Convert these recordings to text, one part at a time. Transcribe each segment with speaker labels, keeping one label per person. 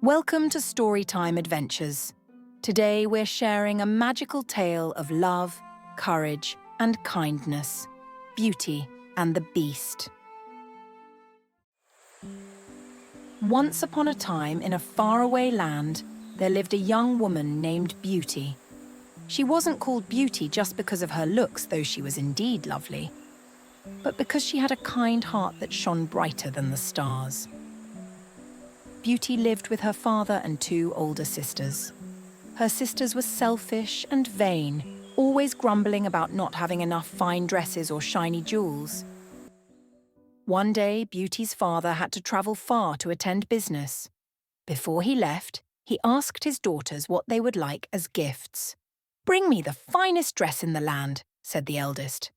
Speaker 1: Welcome to Storytime Adventures. Today we're sharing a magical tale of love, courage, and kindness, Beauty and the Beast. Once upon a time, in a faraway land, there lived a young woman named Beauty. She wasn't called Beauty just because of her looks, though she was indeed lovely, but because she had a kind heart that shone brighter than the stars. Beauty lived with her father and two older sisters. Her sisters were selfish and vain, always grumbling about not having enough fine dresses or shiny jewels. One day, Beauty's father had to travel far to attend business. Before he left, he asked his daughters what they would like as gifts. "Bring me the finest dress in the land," said the eldest.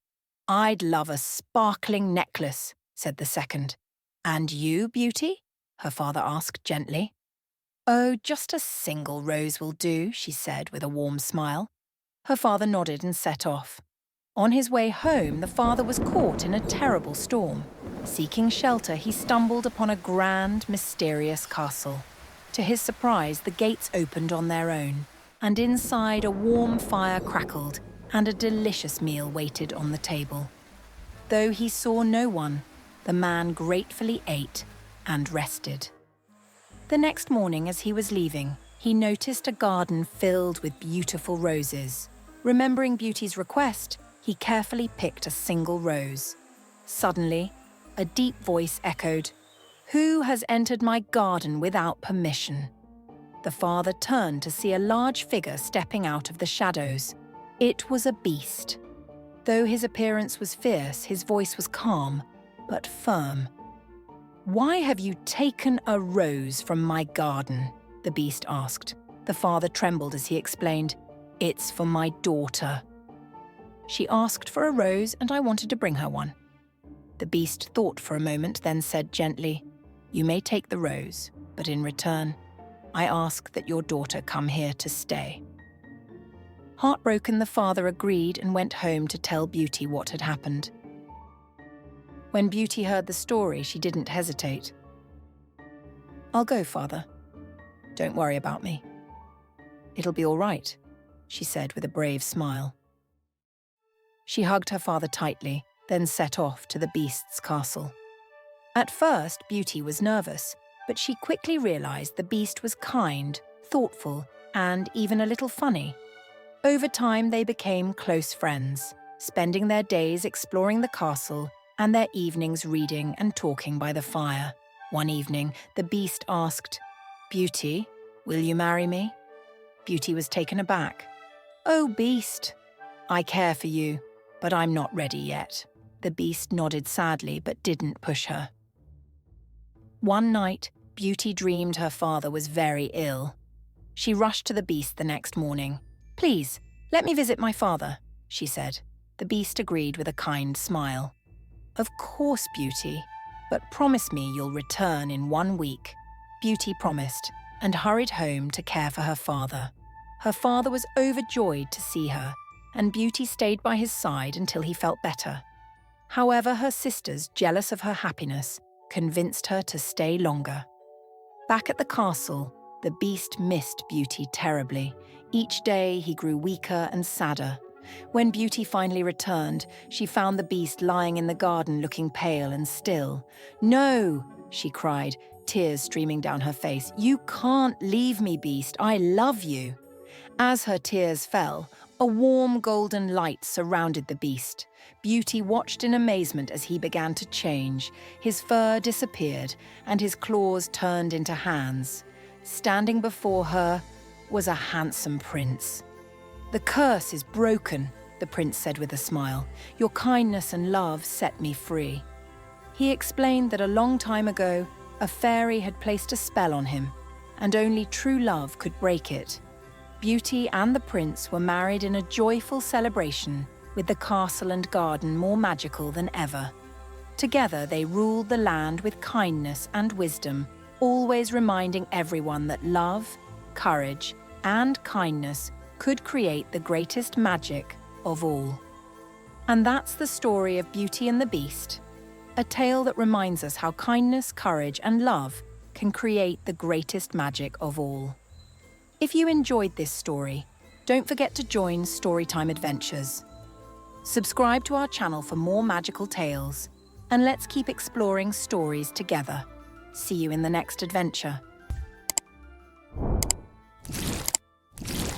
Speaker 1: "I'd love a sparkling necklace," said the second. "And you, Beauty?" her father asked gently. "Oh, just a single rose will do," she said with a warm smile. Her father nodded and set off. On his way home, the father was caught in a terrible storm. Seeking shelter, he stumbled upon a grand, mysterious castle. To his surprise, the gates opened on their own, and inside a warm fire crackled and a delicious meal waited on the table. Though he saw no one, the man gratefully ate and rested. The next morning, as he was leaving, he noticed a garden filled with beautiful roses. Remembering Beauty's request, he carefully picked a single rose. Suddenly, a deep voice echoed, "Who has entered my garden without permission?" The father turned to see a large figure stepping out of the shadows. It was a beast. Though his appearance was fierce, his voice was calm, but firm. "Why have you taken a rose from my garden?" the beast asked. The father trembled as he explained, "It's for my daughter. She asked for a rose and I wanted to bring her one." The beast thought for a moment, then said gently, "You may take the rose, but in return, I ask that your daughter come here to stay." Heartbroken, the father agreed and went home to tell Beauty what had happened. When Beauty heard the story, she didn't hesitate. "I'll go, father. Don't worry about me. It'll be all right," she said with a brave smile. She hugged her father tightly, then set off to the beast's castle. At first, Beauty was nervous, but she quickly realized the beast was kind, thoughtful, and even a little funny. Over time, they became close friends, spending their days exploring the castle and their evenings reading and talking by the fire. One evening, the beast asked, "Beauty, will you marry me?" Beauty was taken aback. "Oh, beast, I care for you, but I'm not ready yet." The beast nodded sadly but didn't push her. One night, Beauty dreamed her father was very ill. She rushed to the beast the next morning. "Please, let me visit my father," she said. The beast agreed with a kind smile. "Of course, Beauty, but promise me you'll return in 1 week." Beauty promised and hurried home to care for her father. Her father was overjoyed to see her, and Beauty stayed by his side until he felt better. However, her sisters, jealous of her happiness, convinced her to stay longer. Back at the castle, the beast missed Beauty terribly. Each day he grew weaker and sadder. When Beauty finally returned, she found the beast lying in the garden looking pale and still. "No," she cried, tears streaming down her face. "You can't leave me, beast. I love you." As her tears fell, a warm golden light surrounded the beast. Beauty watched in amazement as he began to change. His fur disappeared and his claws turned into hands. Standing before her was a handsome prince. "The curse is broken," the prince said with a smile. "Your kindness and love set me free." He explained that a long time ago, a fairy had placed a spell on him, and only true love could break it. Beauty and the prince were married in a joyful celebration, with the castle and garden more magical than ever. Together, they ruled the land with kindness and wisdom, always reminding everyone that love, courage, and kindness could create the greatest magic of all. And that's the story of Beauty and the Beast, a tale that reminds us how kindness, courage, and love can create the greatest magic of all. If you enjoyed this story, don't forget to join Storytime Adventures. Subscribe to our channel for more magical tales, and let's keep exploring stories together. See you in the next adventure.